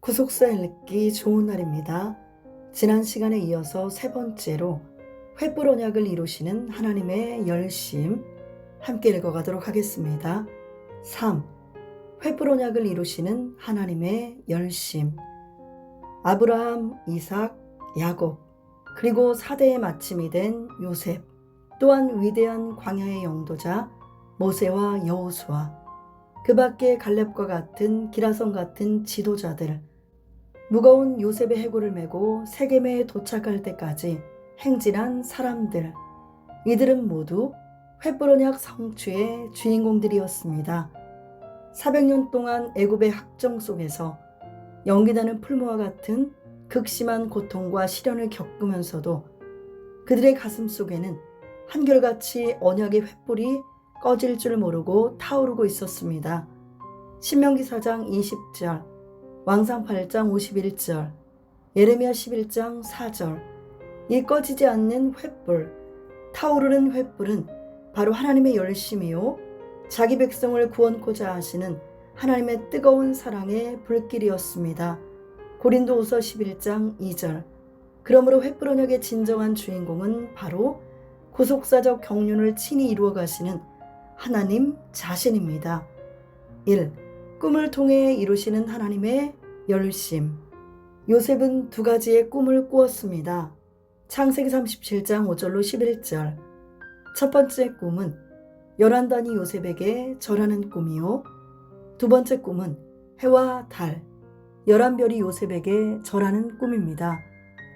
구속사 읽기 좋은 날입니다. 지난 시간에 이어서 세 번째로 횃불 언약을 이루시는 하나님의 열심 함께 읽어가도록 하겠습니다. 3. 횃불 언약을 이루시는 하나님의 열심. 아브라함, 이삭, 야곱, 그리고 4대의 마침이 된 요셉, 또한 위대한 광야의 영도자 모세와 여호수아, 그 밖에 갈렙과 같은 기라성 같은 지도자들, 무거운 요셉의 해골을 메고 세겜에 도착할 때까지 행진한 사람들, 이들은 모두 횃불 언약 성취의 주인공들이었습니다. 400년 동안 애굽의 학정 속에서 연기나는 풀무와 같은 극심한 고통과 시련을 겪으면서도 그들의 가슴 속에는 한결같이 언약의 횃불이 꺼질 줄 모르고 타오르고 있었습니다. 신명기 4장 20절, 왕상 8장 51절, 예레미야 11장 4절, 이 꺼지지 않는 횃불, 타오르는 횃불은 바로 하나님의 열심이요, 자기 백성을 구원코자 하시는 하나님의 뜨거운 사랑의 불길이었습니다. 고린도후서 11장 2절. 그러므로 횃불 언약의 진정한 주인공은 바로 구속사적 경륜을 친히 이루어 가시는 하나님 자신입니다. 1. 꿈을 통해 이루시는 하나님의 열심. 요셉은 두 가지의 꿈을 꾸었습니다. 창세기 37장 5절로 11절. 첫 번째 꿈은 열한 단이 요셉에게 절하는 꿈이요. 두 번째 꿈은 해와 달, 11별이 요셉에게 절하는 꿈입니다.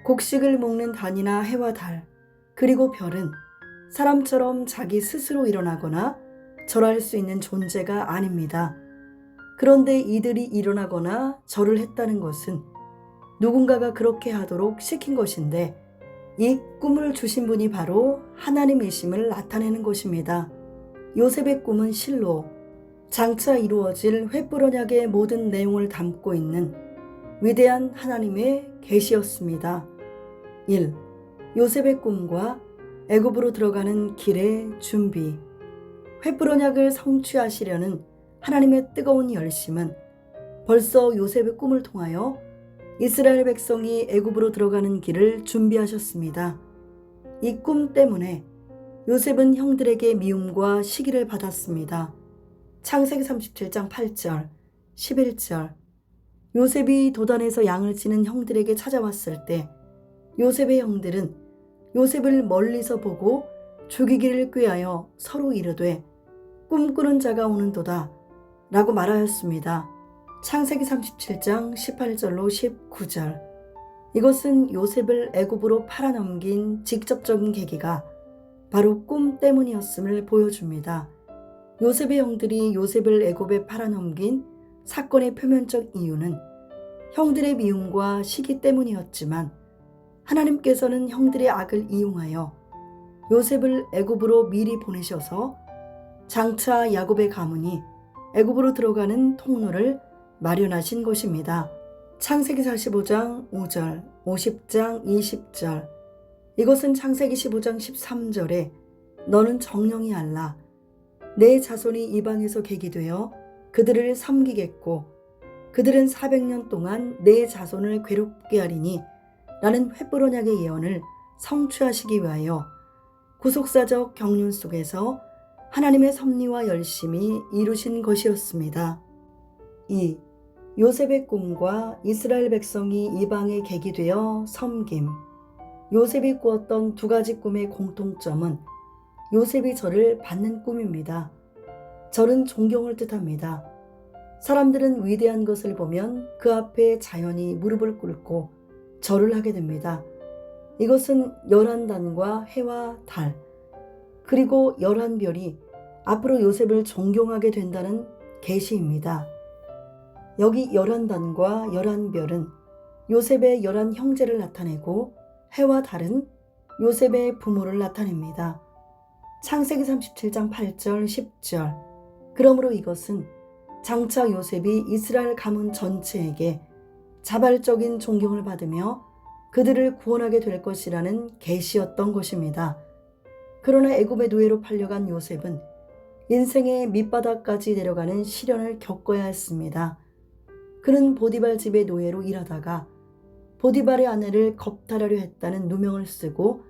곡식을 먹는 단이나 해와 달, 그리고 별은 사람처럼 자기 스스로 일어나거나 절할 수 있는 존재가 아닙니다. 그런데 이들이 일어나거나 절을 했다는 것은 누군가가 그렇게 하도록 시킨 것인데, 이 꿈을 주신 분이 바로 하나님이심을 나타내는 것입니다. 요셉의 꿈은 실로 장차 이루어질 횃불 언약의 모든 내용을 담고 있는 위대한 하나님의 계시였습니다. 1. 요셉의 꿈과 애굽으로 들어가는 길의 준비. 횃불 언약을 성취하시려는 하나님의 뜨거운 열심은 벌써 요셉의 꿈을 통하여 이스라엘 백성이 애굽으로 들어가는 길을 준비하셨습니다. 이 꿈 때문에 요셉은 형들에게 미움과 시기를 받았습니다. 창세기 37장 8절, 11절. 요셉이 도단에서 양을 치는 형들에게 찾아왔을 때 요셉의 형들은 요셉을 멀리서 보고 죽이기를 꾀하여 서로 이르되 꿈꾸는 자가 오는도다 라고 말하였습니다. 창세기 37장 18절로 19절. 이것은 요셉을 애굽으로 팔아넘긴 직접적인 계기가 바로 꿈 때문이었음을 보여줍니다. 요셉의 형들이 요셉을 애굽에 팔아넘긴 사건의 표면적 이유는 형들의 미움과 시기 때문이었지만, 하나님께서는 형들의 악을 이용하여 요셉을 애굽으로 미리 보내셔서 장차 야곱의 가문이 애굽으로 들어가는 통로를 마련하신 것입니다. 창세기 45장 5절, 50장 20절. 이것은 창세기 15장 13절에 너는 정령이 알라. 내 자손이 이방에서 계기되어 그들을 섬기겠고 그들은 400년 동안 내 자손을 괴롭게 하리니 라는 횃불 언약의 예언을 성취하시기 위하여 구속사적 경륜 속에서 하나님의 섭리와 열심이 이루신 것이었습니다. 2. 요셉의 꿈과 이스라엘 백성이 이방에 계기되어 섬김. 요셉이 꾸었던 두 가지 꿈의 공통점은 요셉이 절을 받는 꿈입니다. 절은 존경을 뜻합니다. 사람들은 위대한 것을 보면 그 앞에 자연히 무릎을 꿇고 절을 하게 됩니다. 이것은 11단과 해와 달, 그리고 11별이 앞으로 요셉을 존경하게 된다는 계시입니다. 여기 11단과 11별은 요셉의 11형제를 나타내고 해와 달은 요셉의 부모를 나타냅니다. 창세기 37장 8절 10절. 그러므로 이것은 장차 요셉이 이스라엘 가문 전체에게 자발적인 존경을 받으며 그들을 구원하게 될 것이라는 계시였던 것입니다. 그러나 애굽의 노예로 팔려간 요셉은 인생의 밑바닥까지 내려가는 시련을 겪어야 했습니다. 그는 보디발 집의 노예로 일하다가 보디발의 아내를 겁탈하려 했다는 누명을 쓰고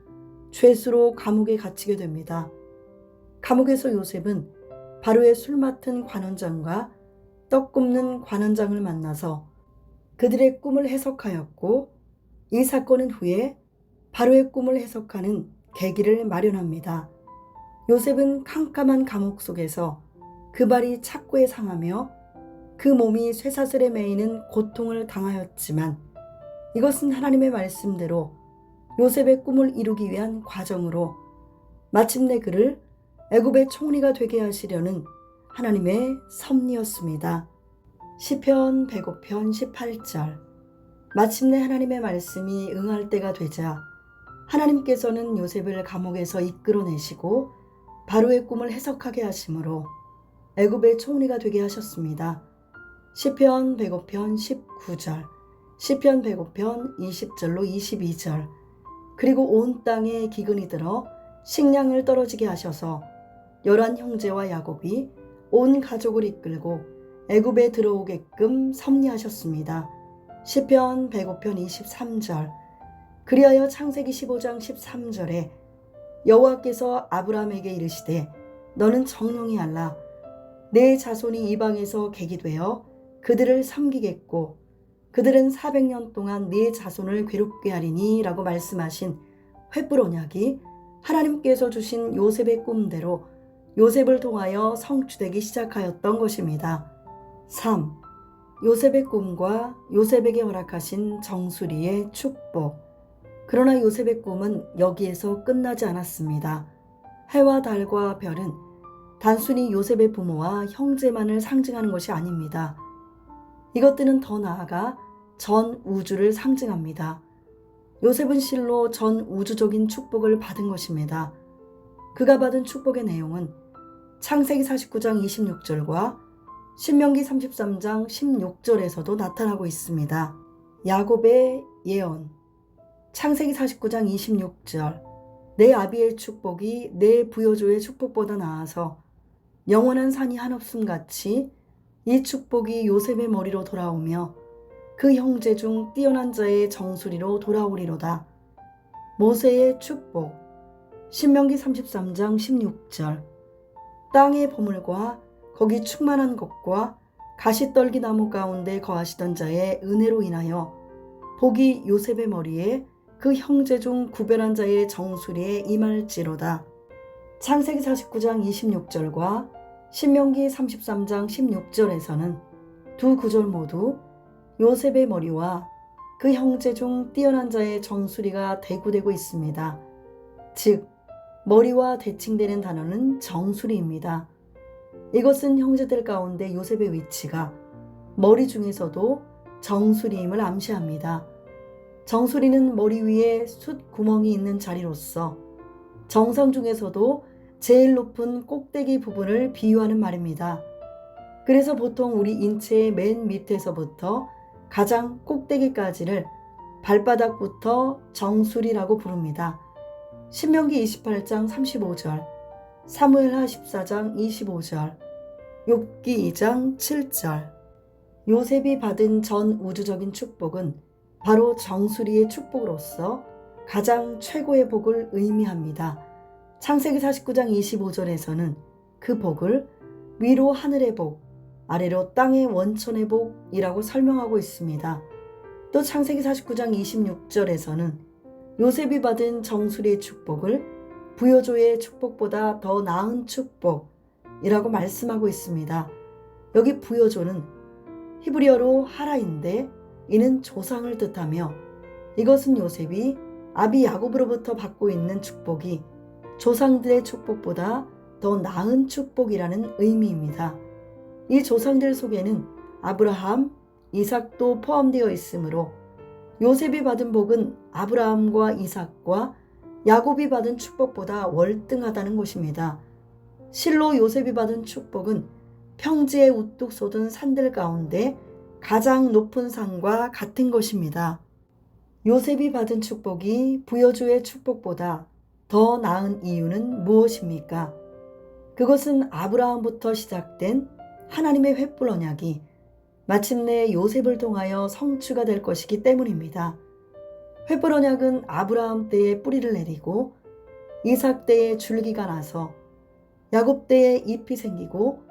죄수로 감옥에 갇히게 됩니다. 감옥에서 요셉은 바로의 술 맡은 관원장과 떡 굽는 관원장을 만나서 그들의 꿈을 해석하였고, 이 사건은 후에 바로의 꿈을 해석하는 계기를 마련합니다. 요셉은 캄캄한 감옥 속에서 그 발이 착고에 상하며 그 몸이 쇠사슬에 매이는 고통을 당하였지만, 이것은 하나님의 말씀대로 요셉의 꿈을 이루기 위한 과정으로 마침내 그를 애굽의 총리가 되게 하시려는 하나님의 섭리였습니다. 시편 105편 18절. 마침내 하나님의 말씀이 응할 때가 되자 하나님께서는 요셉을 감옥에서 이끌어내시고 바로의 꿈을 해석하게 하심으로 애굽의 총리가 되게 하셨습니다. 시편 105편 19절, 시편 105편 20절로 22절. 그리고 온 땅에 기근이 들어 식량을 떨어지게 하셔서 11 형제와 야곱이 온 가족을 이끌고 애굽에 들어오게끔 섭리하셨습니다. 시편 105편 23절. 그리하여 창세기 15장 13절에 여호와께서 아브라함에게 이르시되 너는 정령이 알라. 내 자손이 이방에서 객이 되어 그들을 섬기겠고 그들은 400년 동안 네 자손을 괴롭게 하리니 라고 말씀하신 횃불 언약이 하나님께서 주신 요셉의 꿈대로 요셉을 통하여 성취되기 시작하였던 것입니다. 3. 요셉의 꿈과 요셉에게 허락하신 정수리의 축복. 그러나 요셉의 꿈은 여기에서 끝나지 않았습니다. 해와 달과 별은 단순히 요셉의 부모와 형제만을 상징하는 것이 아닙니다. 이것들은 더 나아가 전 우주를 상징합니다. 요셉은 실로 전 우주적인 축복을 받은 것입니다. 그가 받은 축복의 내용은 창세기 49장 26절과 신명기 33장 16절에서도 나타나고 있습니다. 야곱의 예언. 창세기 49장 26절. 내 아비의 축복이 내 부여조의 축복보다 나아서 영원한 산이 한없음 같이 이 축복이 요셉의 머리로 돌아오며 그 형제 중 뛰어난 자의 정수리로 돌아오리로다. 모세의 축복. 신명기 33장 16절. 땅의 보물과 거기 충만한 것과 가시떨기 나무 가운데 거하시던 자의 은혜로 인하여 복이 요셉의 머리에 그 형제 중 구별한 자의 정수리에 임할지로다. 창세기 49장 26절과 신명기 33장 16절에서는 두 구절 모두 요셉의 머리와 그 형제 중 뛰어난 자의 정수리가 대구되고 있습니다. 즉, 머리와 대칭되는 단어는 정수리입니다. 이것은 형제들 가운데 요셉의 위치가 머리 중에서도 정수리임을 암시합니다. 정수리는 머리 위에 숫 구멍이 있는 자리로서 정상 중에서도 제일 높은 꼭대기 부분을 비유하는 말입니다. 그래서 보통 우리 인체의 맨 밑에서부터 가장 꼭대기까지를 발바닥부터 정수리라고 부릅니다. 신명기 28장 35절, 사무엘하 14장 25절, 욥기 2장 7절. 요셉이 받은 전 우주적인 축복은 바로 정수리의 축복으로서 가장 최고의 복을 의미합니다. 창세기 49장 25절에서는 그 복을 위로 하늘의 복, 아래로 땅의 원천의 복이라고 설명하고 있습니다. 또 창세기 49장 26절에서는 요셉이 받은 정수리의 축복을 부여조의 축복보다 더 나은 축복이라고 말씀하고 있습니다. 여기 부여조는 히브리어로 하라인데 이는 조상을 뜻하며 이것은 요셉이 아비 야곱으로부터 받고 있는 축복이 조상들의 축복보다 더 나은 축복이라는 의미입니다. 이 조상들 속에는 아브라함, 이삭도 포함되어 있으므로 요셉이 받은 복은 아브라함과 이삭과 야곱이 받은 축복보다 월등하다는 것입니다. 실로 요셉이 받은 축복은 평지에 우뚝 솟은 산들 가운데 가장 높은 산과 같은 것입니다. 요셉이 받은 축복이 부여조의 축복보다 더 나은 이유는 무엇입니까? 그것은 아브라함부터 시작된 하나님의 횃불 언약이 마침내 요셉을 통하여 성취가 될 것이기 때문입니다. 횃불 언약은 아브라함 때에 뿌리를 내리고 이삭 때에 줄기가 나서 야곱 때에 잎이 생기고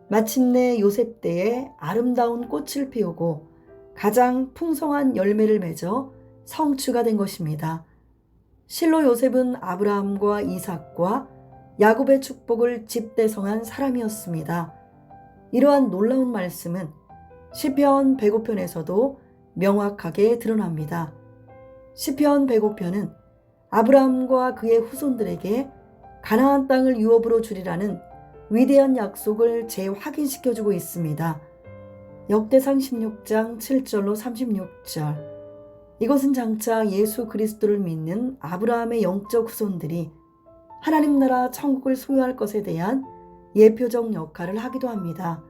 마침내 요셉 때에 아름다운 꽃을 피우고 가장 풍성한 열매를 맺어 성취가 된 것입니다. 실로 요셉은 아브라함과 이삭과 야곱의 축복을 집대성한 사람이었습니다. 이러한 놀라운 말씀은 시편 105편에서도 명확하게 드러납니다. 시편 105편은 아브라함과 그의 후손들에게 가나안 땅을 유업으로 주리라는 위대한 약속을 재확인시켜주고 있습니다. 역대상 16장 7절로 36절. 이것은 장차 예수 그리스도를 믿는 아브라함의 영적 후손들이 하나님 나라 천국을 소유할 것에 대한 예표적 역할을 하기도 합니다.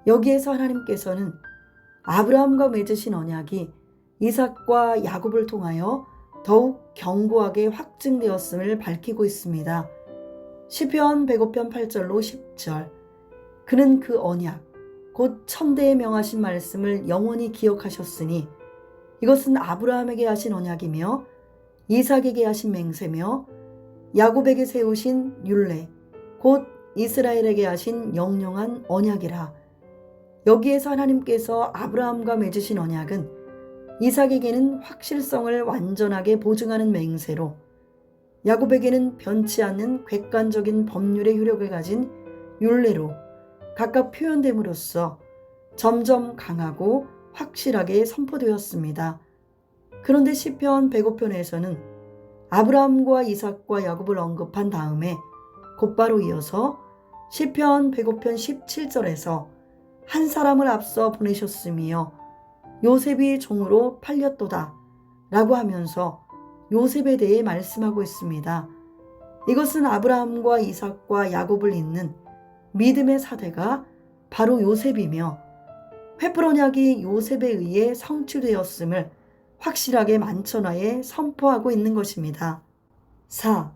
여기에서 하나님께서는 아브라함과 맺으신 언약이 이삭과 야곱을 통하여 더욱 견고하게 확증되었음을 밝히고 있습니다. 시편 105편 8절로 10절. 그는 그 언약, 곧 천대에 명하신 말씀을 영원히 기억하셨으니 이것은 아브라함에게 하신 언약이며 이삭에게 하신 맹세며 야곱에게 세우신 율례, 곧 이스라엘에게 하신 영영한 언약이라. 여기에서 하나님께서 아브라함과 맺으신 언약은 이삭에게는 확실성을 완전하게 보증하는 맹세로, 야곱에게는 변치 않는 객관적인 법률의 효력을 가진 율례로 각각 표현됨으로써 점점 강하고 확실하게 선포되었습니다. 그런데 시편 105편에서는 아브라함과 이삭과 야곱을 언급한 다음에 곧바로 이어서 시편 105편 17절에서 한 사람을 앞서 보내셨으며 요셉이 종으로 팔렸도다 라고 하면서 요셉에 대해 말씀하고 있습니다. 이것은 아브라함과 이삭과 야곱을 잇는 믿음의 사대가 바로 요셉이며 횃불 언약이 요셉에 의해 성취되었음을 확실하게 만천하에 선포하고 있는 것입니다. 4.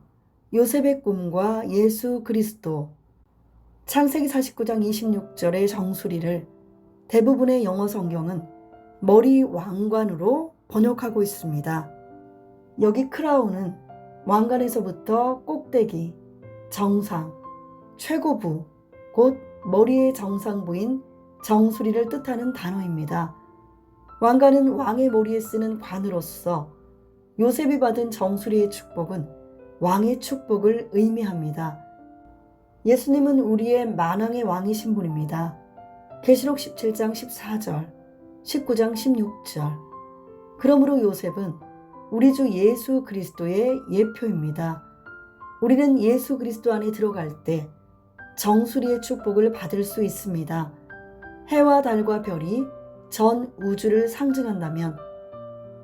요셉의 꿈과 예수 그리스도. 창세기 49장 26절의 정수리를 대부분의 영어 성경은 머리 왕관으로 번역하고 있습니다. 여기 크라운은 왕관에서부터 꼭대기, 정상, 최고부, 곧 머리의 정상부인 정수리를 뜻하는 단어입니다. 왕관은 왕의 머리에 쓰는 관으로서 요셉이 받은 정수리의 축복은 왕의 축복을 의미합니다. 예수님은 우리의 만왕의 왕이신 분입니다. 계시록 17장 14절, 19장 16절. 그러므로 요셉은 우리 주 예수 그리스도의 예표입니다. 우리는 예수 그리스도 안에 들어갈 때 정수리의 축복을 받을 수 있습니다. 해와 달과 별이 전 우주를 상징한다면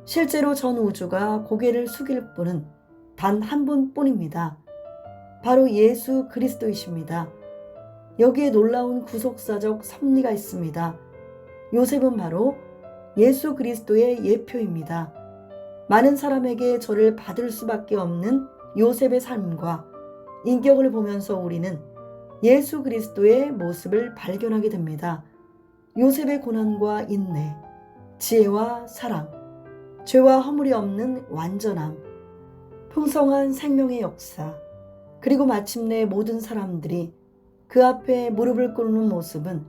실제로 전 우주가 고개를 숙일 분은 단 한 분뿐입니다. 바로 예수 그리스도이십니다. 여기에 놀라운 구속사적 섭리가 있습니다. 요셉은 바로 예수 그리스도의 예표입니다. 많은 사람에게 저를 받을 수밖에 없는 요셉의 삶과 인격을 보면서 우리는 예수 그리스도의 모습을 발견하게 됩니다. 요셉의 고난과 인내, 지혜와 사랑, 죄와 허물이 없는 완전함, 풍성한 생명의 역사, 그리고 마침내 모든 사람들이 그 앞에 무릎을 꿇는 모습은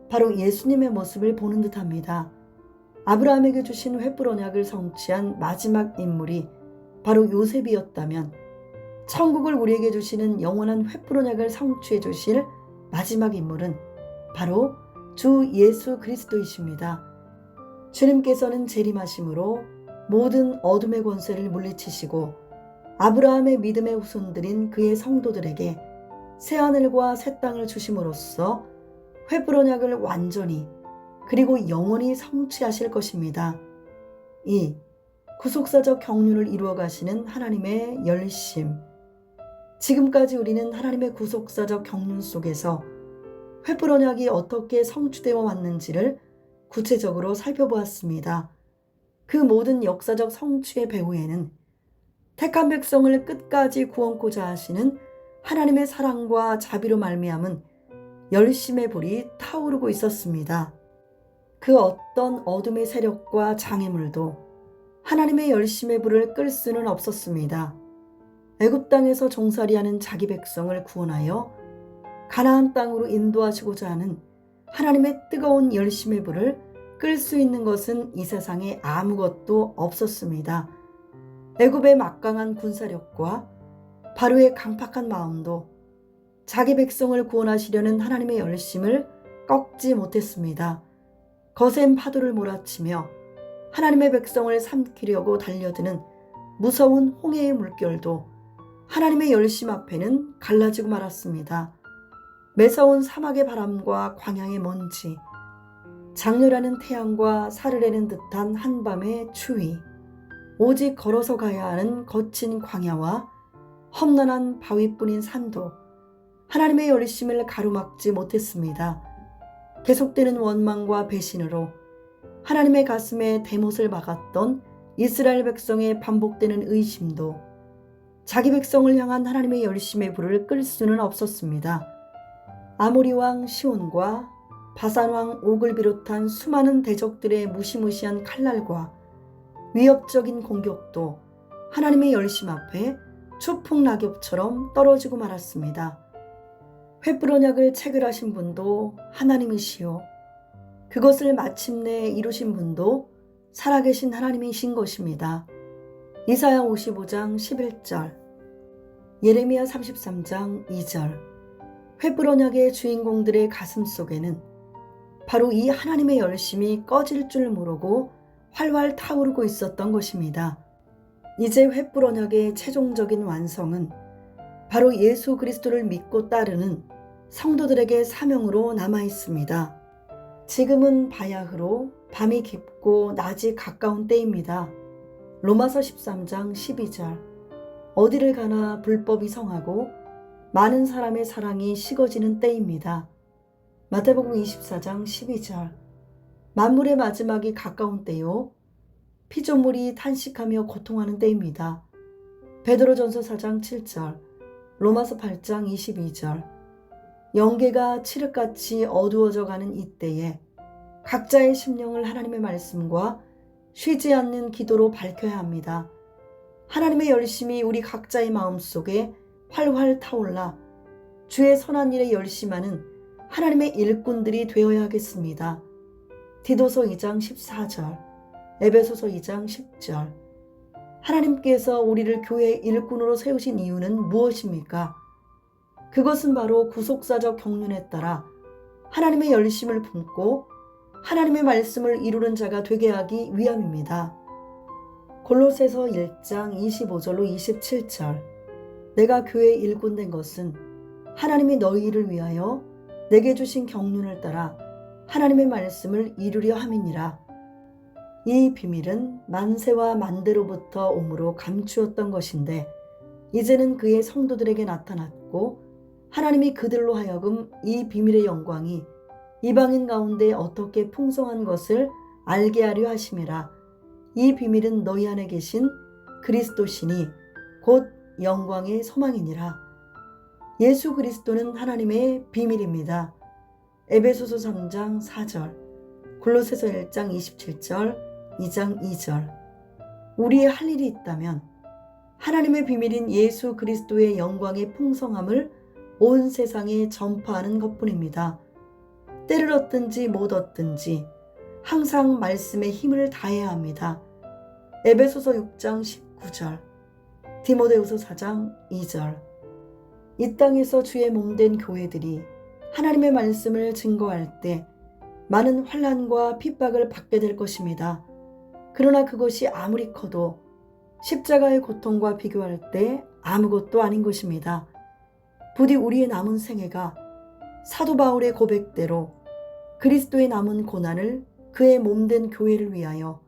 바로 예수님의 모습을 보는 듯합니다. 아브라함에게 주신 횃불 언약을 성취한 마지막 인물이 바로 요셉이었다면 천국을 우리에게 주시는 영원한 횃불 언약을 성취해 주실 마지막 인물은 바로 주 예수 그리스도이십니다. 주님께서는 재림하심으로 모든 어둠의 권세를 물리치시고 아브라함의 믿음의 후손들인 그의 성도들에게 새하늘과 새 땅을 주심으로써 횃불 언약을 완전히 그리고 영원히 성취하실 것입니다. 2. 구속사적 경륜을 이루어 가시는 하나님의 열심. 지금까지 우리는 하나님의 구속사적 경륜 속에서 횃불 언약이 어떻게 성취되어 왔는지를 구체적으로 살펴보았습니다. 그 모든 역사적 성취의 배후에는 택한 백성을 끝까지 구원코자 하시는 하나님의 사랑과 자비로 말미암은 열심의 불이 타오르고 있었습니다. 그 어떤 어둠의 세력과 장애물도 하나님의 열심의 불을 끌 수는 없었습니다. 애굽 땅에서 종살이하는 자기 백성을 구원하여 가나안 땅으로 인도하시고자 하는 하나님의 뜨거운 열심의 불을 끌 수 있는 것은 이 세상에 아무것도 없었습니다. 애굽의 막강한 군사력과 바로의 강팍한 마음도 자기 백성을 구원하시려는 하나님의 열심을 꺾지 못했습니다. 거센 파도를 몰아치며 하나님의 백성을 삼키려고 달려드는 무서운 홍해의 물결도 하나님의 열심 앞에는 갈라지고 말았습니다. 매서운 사막의 바람과 광야의 먼지, 장렬하는 태양과 사르르는 듯한 한밤의 추위, 오직 걸어서 가야 하는 거친 광야와 험난한 바위뿐인 산도 하나님의 열심을 가로막지 못했습니다. 계속되는 원망과 배신으로 하나님의 가슴에 대못을 박았던 이스라엘 백성의 반복되는 의심도 자기 백성을 향한 하나님의 열심의 불을 끌 수는 없었습니다. 아모리 왕 시온과 바산 왕 옥을 비롯한 수많은 대적들의 무시무시한 칼날과 위협적인 공격도 하나님의 열심 앞에 추풍낙엽처럼 떨어지고 말았습니다. 횃불 언약을 체결하신 분도 하나님이시요, 그것을 마침내 이루신 분도 살아계신 하나님이신 것입니다. 이사야 55장 11절, 예레미야 33장 2절, 횃불 언약의 주인공들의 가슴 속에는 바로 이 하나님의 열심이 꺼질 줄 모르고 활활 타오르고 있었던 것입니다. 이제 횃불 언약의 최종적인 완성은 바로 예수 그리스도를 믿고 따르는 성도들에게 사명으로 남아 있습니다. 지금은 바야흐로 밤이 깊고 낮이 가까운 때입니다. 로마서 13장 12절, 어디를 가나 불법이 성하고 많은 사람의 사랑이 식어지는 때입니다. 마태복음 24장 12절, 만물의 마지막이 가까운 때요, 피조물이 탄식하며 고통하는 때입니다. 베드로전서 4장 7절, 로마서 8장 22절, 영계가 칠흑같이 어두워져 가는 이때에 각자의 심령을 하나님의 말씀과 쉬지 않는 기도로 밝혀야 합니다. 하나님의 열심이 우리 각자의 마음속에 활활 타올라 주의 선한 일에 열심하는 하나님의 일꾼들이 되어야 하겠습니다. 디도서 2장 14절, 에베소서 2장 10절, 하나님께서 우리를 교회의 일꾼으로 세우신 이유는 무엇입니까? 그것은 바로 구속사적 경륜에 따라 하나님의 열심을 품고 하나님의 말씀을 이루는 자가 되게 하기 위함입니다. 골로새서 1장 25절로 27절, 내가 교회의 일꾼 된 것은 하나님이 너희를 위하여 내게 주신 경륜을 따라 하나님의 말씀을 이루려 함이니라. 이 비밀은 만세와 만대로부터 오므로 감추었던 것인데 이제는 그의 성도들에게 나타났고 하나님이 그들로 하여금 이 비밀의 영광이 이방인 가운데 어떻게 풍성한 것을 알게 하려 하심이라. 이 비밀은 너희 안에 계신 그리스도시니 곧 영광의 소망이니라. 예수 그리스도는 하나님의 비밀입니다. 에베소서 3장 4절, 골로새서 1장 27절, 2장 2절. 우리의 할 일이 있다면 하나님의 비밀인 예수 그리스도의 영광의 풍성함을 온 세상에 전파하는 것뿐입니다. 때를 얻든지 못 얻든지 항상 말씀에 힘을 다해야 합니다. 에베소서 6장 19절, 디모데후서 4장 2절. 이 땅에서 주의 몸된 교회들이 하나님의 말씀을 증거할 때 많은 환난과 핍박을 받게 될 것입니다. 그러나 그것이 아무리 커도 십자가의 고통과 비교할 때 아무것도 아닌 것입니다. 부디 우리의 남은 생애가 사도 바울의 고백대로 그리스도의 남은 고난을 그의 몸된 교회를 위하여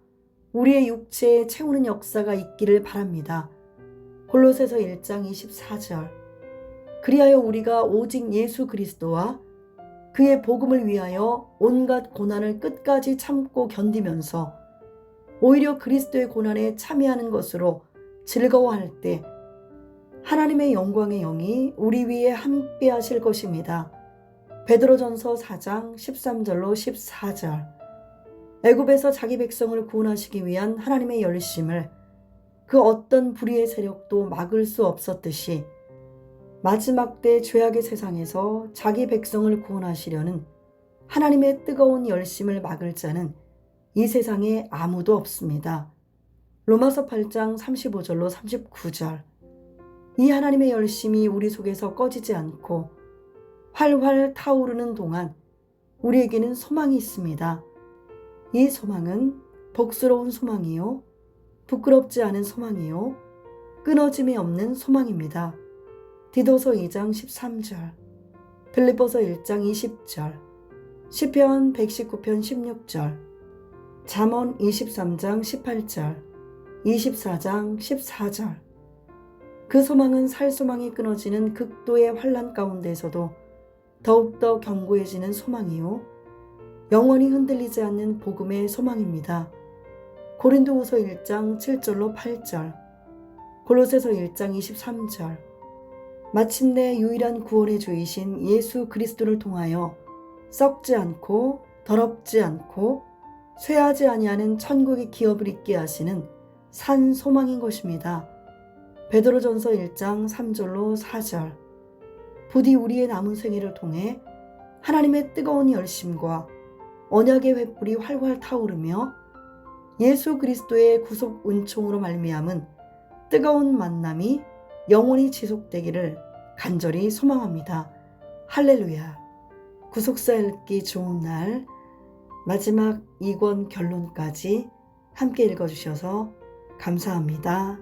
우리의 육체에 채우는 역사가 있기를 바랍니다. 골로새서 1장 24절. 그리하여 우리가 오직 예수 그리스도와 그의 복음을 위하여 온갖 고난을 끝까지 참고 견디면서 오히려 그리스도의 고난에 참여하는 것으로 즐거워할 때 하나님의 영광의 영이 우리 위에 함께 하실 것입니다. 베드로전서 4장 13절로 14절. 애굽에서 자기 백성을 구원하시기 위한 하나님의 열심을 그 어떤 불의의 세력도 막을 수 없었듯이 마지막 때 죄악의 세상에서 자기 백성을 구원하시려는 하나님의 뜨거운 열심을 막을 자는 이 세상에 아무도 없습니다. 로마서 8장 35절로 39절. 이 하나님의 열심이 우리 속에서 꺼지지 않고 활활 타오르는 동안 우리에게는 소망이 있습니다. 이 소망은 복스러운 소망이요, 부끄럽지 않은 소망이요, 끊어짐이 없는 소망입니다. 디도서 2장 13절, 빌립보서 1장 20절, 시편 119편 16절, 잠언 23장 18절, 24장 14절. 그 소망은 살 소망이 끊어지는 극도의 환난 가운데서도 더욱더 견고해지는 소망이요, 영원히 흔들리지 않는 복음의 소망입니다. 고린도후서 1장 7절로 8절, 골로새서 1장 23절. 마침내 유일한 구원의 주이신 예수 그리스도를 통하여 썩지 않고 더럽지 않고 쇠하지 아니하는 천국의 기업을 있게 하시는 산 소망인 것입니다. 베드로전서 1장 3절로 4절. 부디 우리의 남은 생애를 통해 하나님의 뜨거운 열심과 언약의 횃불이 활활 타오르며 예수 그리스도의 구속 은총으로 말미암은 뜨거운 만남이 영원히 지속되기를 간절히 소망합니다. 할렐루야. 구속사 읽기 좋은 날, 마지막 2권 결론까지 함께 읽어주셔서 감사합니다.